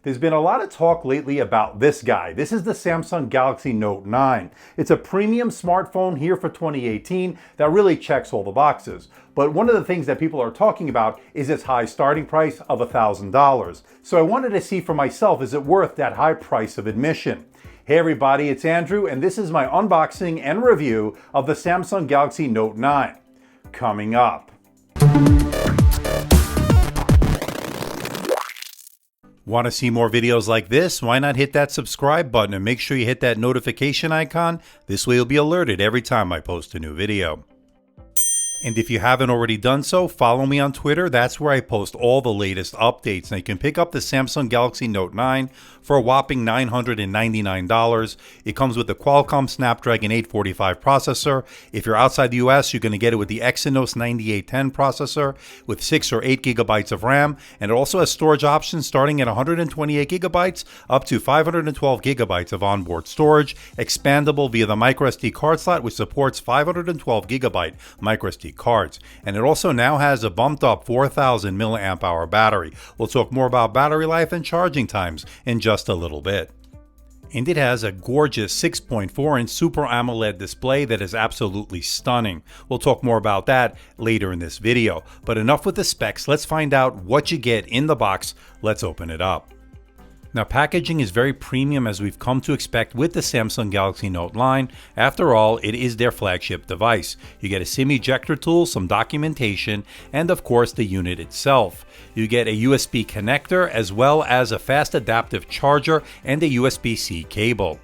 There's been a lot of talk lately about this guy. This is the Samsung Galaxy Note 9. It's a premium smartphone here for 2018 that really checks all the boxes. But one of the things that people are talking about is its high starting price of $1,000. So I wanted to see for myself, is it worth that high price of admission? Hey everybody, it's Andrew, and this is my unboxing and review of the Samsung Galaxy Note 9. Coming up. Want to see more videos like this? Why not hit that subscribe button and make sure you hit that notification icon? This way you'll be alerted every time I post a new video. And if you haven't already done so, follow me on Twitter. That's where I post all the latest updates. Now you can pick up the Samsung Galaxy Note 9 for a whopping $999. It comes with the Qualcomm Snapdragon 845 processor. If you're outside the US, you're going to get it with the Exynos 9810 processor with 6 or 8 gigabytes of RAM. And it also has storage options starting at 128 gigabytes up to 512 gigabytes of onboard storage, expandable via the microSD card slot, which supports 512 gigabyte microSD cards. And it also now has a bumped up 4000 milliamp hour battery. We'll talk more about battery life and charging times in just a little bit. And it has a gorgeous 6.4-inch Super AMOLED display that is absolutely stunning. We'll talk more about that later in this video. But enough with the specs, let's find out what you get in the box. Let's open it up. Now, packaging is very premium as we've come to expect with the Samsung Galaxy Note line. After all, it is their flagship device. You get a SIM ejector tool, some documentation, and of course the unit itself. You get a USB connector as well as a fast adaptive charger and a USB-C cable.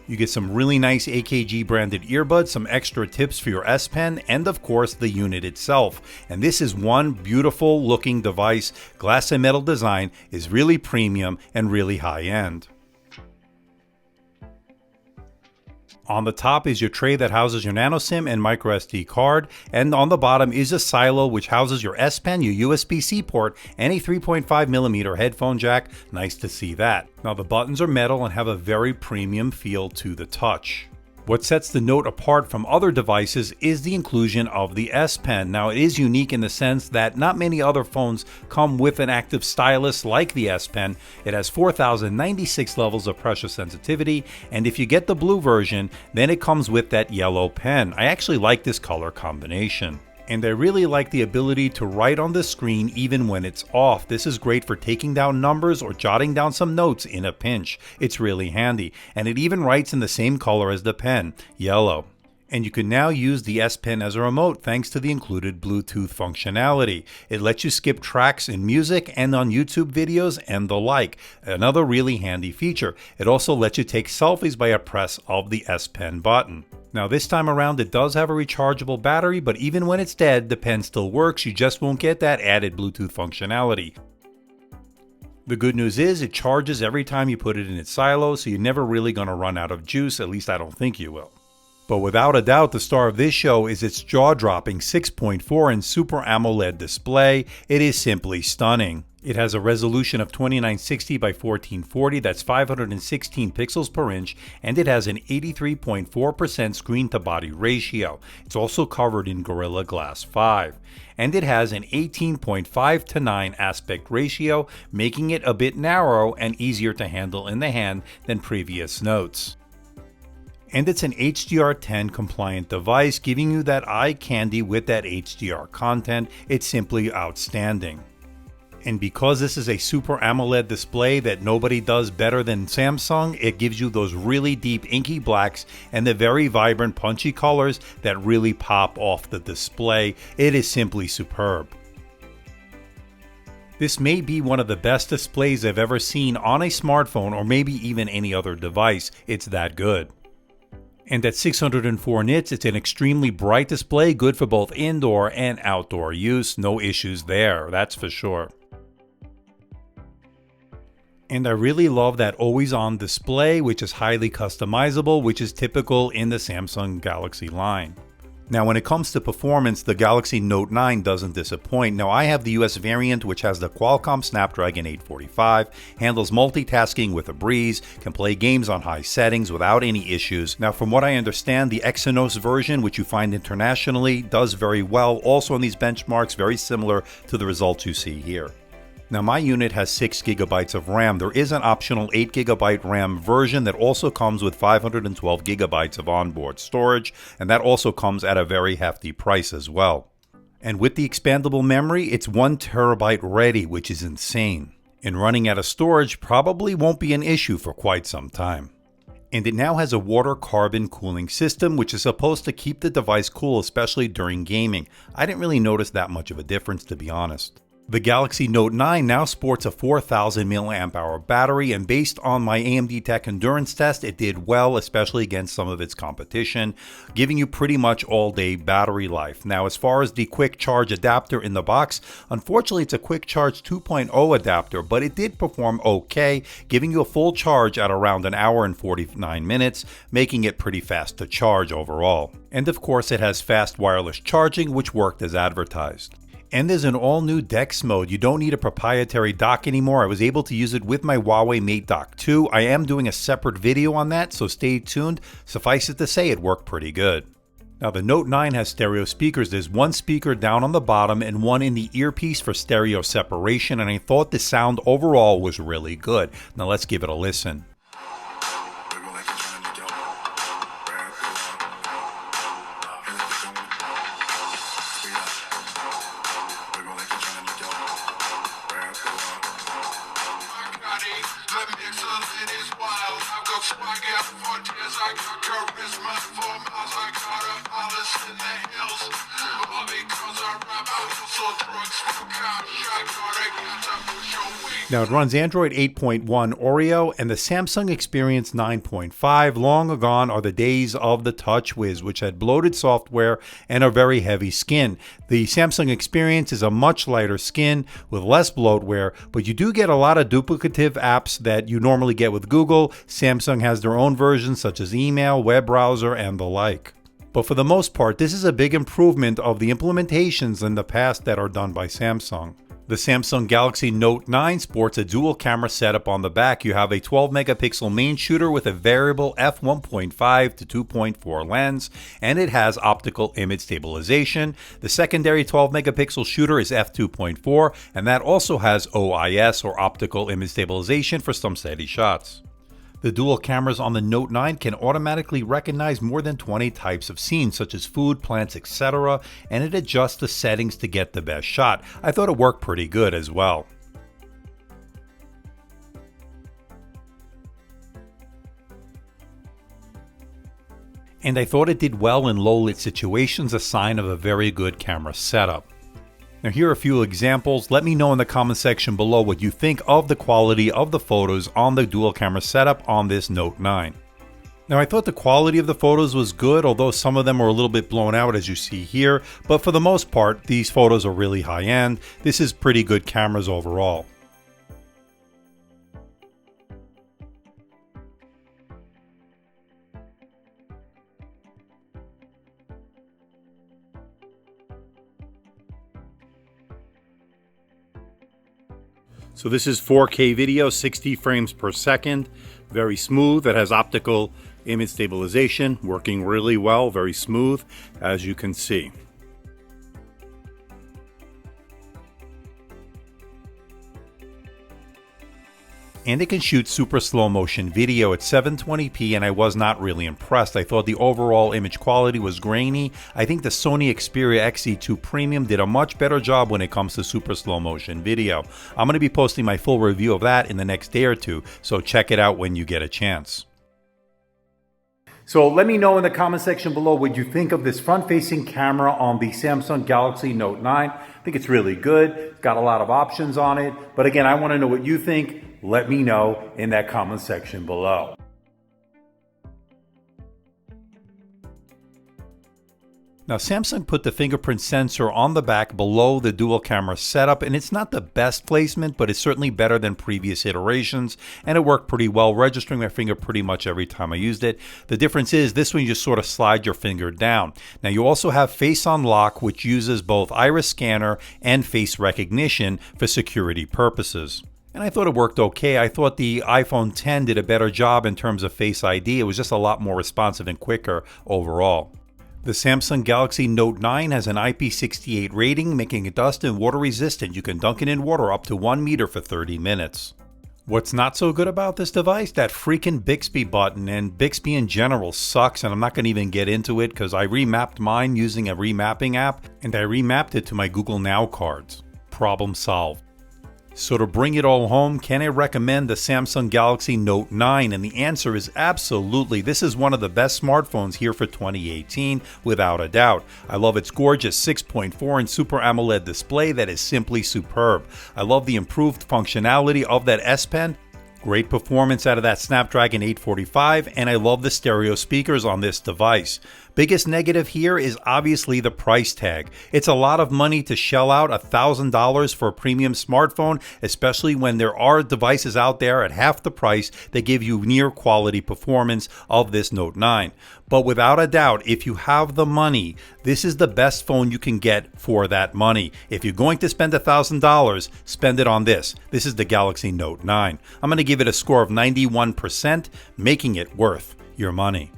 You get some really nice AKG branded earbuds, some extra tips for your S Pen, and of course the unit itself. And this is one beautiful looking device. Glass and metal design is really premium and really high end. On the top is your tray that houses your Nano-SIM and microSD card, and on the bottom is a silo which houses your S Pen, your USB-C port, and a 3.5mm headphone jack. Nice to see that. Now the buttons are metal and have a very premium feel to the touch. What sets the Note apart from other devices is the inclusion of the S Pen. Now it is unique in the sense that not many other phones come with an active stylus like the S Pen. It has 4096 levels of pressure sensitivity, and if you get the blue version, then it comes with that yellow pen. I actually like this color combination. And I really like the ability to write on the screen even when it's off. This is great for taking down numbers or jotting down some notes in a pinch. It's really handy. And it even writes in the same color as the pen, yellow. And you can now use the S Pen as a remote thanks to the included Bluetooth functionality. It lets you skip tracks in music and on YouTube videos and the like. Another really handy feature. It also lets you take selfies by a press of the S Pen button. Now this time around it does have a rechargeable battery, but even when it's dead, the pen still works. You just won't get that added Bluetooth functionality. The good news is it charges every time you put it in its silo, so you're never really going to run out of juice. At least I don't think you will. But without a doubt, the star of this show is its jaw-dropping 6.4-inch Super AMOLED display. It is simply stunning. It has a resolution of 2960 by 1440, that's 516 pixels per inch, and it has an 83.4% screen-to-body ratio. It's also covered in Gorilla Glass 5. And it has an 18.5:9 aspect ratio, making it a bit narrow and easier to handle in the hand than previous Notes. And it's an HDR10 compliant device, giving you that eye candy with that HDR content. It's simply outstanding. And because this is a Super AMOLED display that nobody does better than Samsung, it gives you those really deep inky blacks and the very vibrant punchy colors that really pop off the display. It is simply superb. This may be one of the best displays I've ever seen on a smartphone or maybe even any other device. It's that good. And at 604 nits, it's an extremely bright display, good for both indoor and outdoor use. No issues there, that's for sure. And I really love that always-on display, which is highly customizable, which is typical in the Samsung Galaxy line. Now when it comes to performance, the Galaxy Note 9 doesn't disappoint. Now I have the US variant, which has the Qualcomm Snapdragon 845, handles multitasking with a breeze, can play games on high settings without any issues. Now from what I understand, the Exynos version, which you find internationally, does very well also on these benchmarks, very similar to the results you see here. Now my unit has 6 gigabytes of RAM. There is an optional 8 gigabyte RAM version that also comes with 512 gigabytes of onboard storage, and that also comes at a very hefty price as well. And with the expandable memory, it's 1 terabyte ready, which is insane. And running out of storage probably won't be an issue for quite some time. And it now has a water carbon cooling system, which is supposed to keep the device cool, especially during gaming. I didn't really notice that much of a difference, to be honest. The Galaxy Note 9 now sports a 4000 mAh battery, and based on my AMDtech endurance test, it did well, especially against some of its competition, giving you pretty much all-day battery life. Now, as far as the quick charge adapter in the box, unfortunately it's a quick charge 2.0 adapter, but it did perform okay, giving you a full charge at around an hour and 49 minutes, making it pretty fast to charge overall. And of course, it has fast wireless charging, which worked as advertised. And there's an all-new DeX mode. You don't need a proprietary dock anymore. I was able to use it with my Huawei Mate Dock 2. I am doing a separate video on that, so stay tuned. Suffice it to say, it worked pretty good. Now the Note 9 has stereo speakers. There's one speaker down on the bottom and one in the earpiece for stereo separation, and I thought the sound overall was really good. Now let's give it a listen. Now it runs Android 8.1 Oreo and the Samsung Experience 9.5. Long gone are the days of the TouchWiz, which had bloated software and a very heavy skin. The Samsung Experience is a much lighter skin with less bloatware, but you do get a lot of duplicative apps that you normally get with Google. Samsung has their own versions such as email, web browser, and the like. But for the most part, this is a big improvement of the implementations in the past that are done by Samsung. The Samsung Galaxy Note 9 sports a dual camera setup on the back. You have a 12 megapixel main shooter with a variable f1.5 to 2.4 lens, and it has optical image stabilization. The secondary 12 megapixel shooter is f2.4, and that also has OIS, or optical image stabilization, for some steady shots. The dual cameras on the Note 9 can automatically recognize more than 20 types of scenes, such as food, plants, etc., and it adjusts the settings to get the best shot. I thought it worked pretty good as well. And I thought it did well in low lit situations, a sign of a very good camera setup. Now here are a few examples. Let me know in the comment section below what you think of the quality of the photos on the dual camera setup on this Note 9. Now I thought the quality of the photos was good, although some of them were a little bit blown out as you see here, but for the most part these photos are really high end. This is pretty good cameras overall. So this is 4K video, 60 frames per second, very smooth. It has optical image stabilization, working really well, very smooth, as you can see. And it can shoot super slow motion video at 720p, and I was not really impressed. I thought the overall image quality was grainy. I think the Sony Xperia XZ2 Premium did a much better job when it comes to super slow motion video. I'm going to be posting my full review of that in the next day or two, so check it out when you get a chance. So let me know in the comment section below what you think of this front-facing camera on the Samsung Galaxy Note 9. I think it's really good. It's got a lot of options on it. But again, I want to know what you think. Let me know in that comment section below. Now Samsung put the fingerprint sensor on the back below the dual camera setup, and it's not the best placement, but it's certainly better than previous iterations, and it worked pretty well, registering my finger pretty much every time I used it. The difference is this one you just sort of slide your finger down. Now you also have Face Unlock, which uses both iris scanner and face recognition for security purposes. And I thought it worked okay. I thought the iPhone X did a better job in terms of Face ID. It was just a lot more responsive and quicker overall. The Samsung Galaxy Note 9 has an IP68 rating, making it dust and water resistant. You can dunk it in water up to 1 meter for 30 minutes. What's not so good about this device? That freaking Bixby button, and Bixby in general sucks, and I'm not going to even get into it because I remapped mine using a remapping app, and I remapped it to my Google Now cards. Problem solved. So to bring it all home, can I recommend the Samsung Galaxy Note 9? And the answer is absolutely. This is one of the best smartphones here for 2018, without a doubt. I love its gorgeous 6.4-inch Super AMOLED display that is simply superb. I love the improved functionality of that S Pen. Great performance out of that Snapdragon 845, and I love the stereo speakers on this device. Biggest negative here is obviously the price tag. It's a lot of money to shell out $1,000 for a premium smartphone, especially when there are devices out there at half the price that give you near quality performance of this Note 9. But without a doubt, if you have the money, this is the best phone you can get for that money. If you're going to spend $1,000, spend it on this. This is the Galaxy Note 9. I'm going to give it a score of 91%, making it worth your money.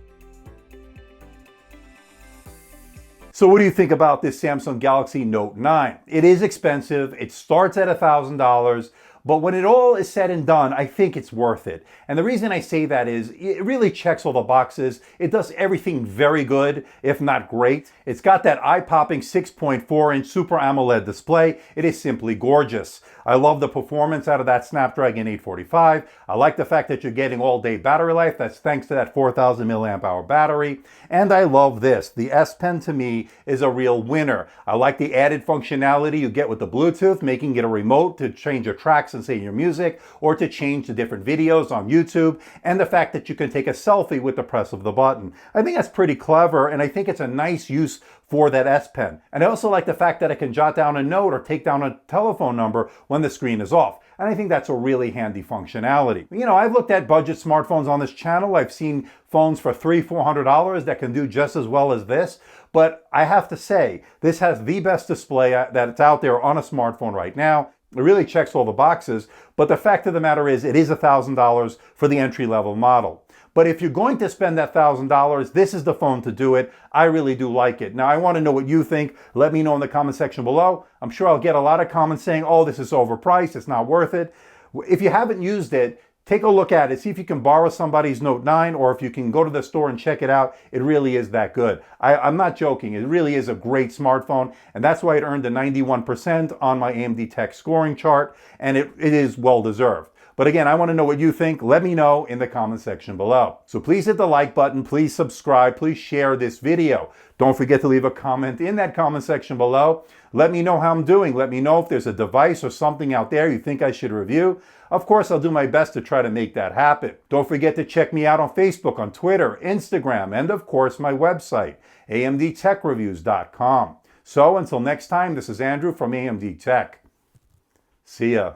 So what do you think about this Samsung Galaxy Note 9? It is expensive. It starts at $1,000. But when it all is said and done, I think it's worth it. And the reason I say that is it really checks all the boxes. It does everything very good, if not great. It's got that eye-popping 6.4-inch Super AMOLED display. It is simply gorgeous. I love the performance out of that Snapdragon 845. I like the fact that you're getting all-day battery life. That's thanks to that 4,000 milliamp hour battery. And I love this. The S Pen to me is a real winner. I like the added functionality you get with the Bluetooth, making it a remote to change your tracks and say your music, or to change the different videos on YouTube, and the fact that you can take a selfie with the press of the button. I think that's pretty clever, and I think it's a nice use for that S Pen. And I also like the fact that I can jot down a note or take down a telephone number when the screen is off. And I think that's a really handy functionality. You know, I've looked at budget smartphones on this channel. I've seen phones for $300-400 that can do just as well as this. But I have to say, this has the best display that's out there on a smartphone right now. It really checks all the boxes. But the fact of the matter is, it is $1,000 for the entry-level model. But if you're going to spend that $1,000, this is the phone to do it. I really do like it. Now, I want to know what you think. Let me know in the comment section below. I'm sure I'll get a lot of comments saying, oh, this is overpriced, it's not worth it. If you haven't used it, take a look at it. See if you can borrow somebody's Note 9, or if you can go to the store and check it out. It really is that good. I'm not joking. It really is a great smartphone, and that's why it earned a 91% on my AMDtech scoring chart, and it is well deserved. But again, I want to know what you think. Let me know in the comment section below. So please hit the like button, please subscribe, please share this video. Don't forget to leave a comment in that comment section below. Let me know how I'm doing. Let me know if there's a device or something out there you think I should review. Of course, I'll do my best to try to make that happen. Don't forget to check me out on Facebook, on Twitter, Instagram, and of course my website, AMDtechreviews.com. So until next time, this is Andrew from AMD Tech. See ya.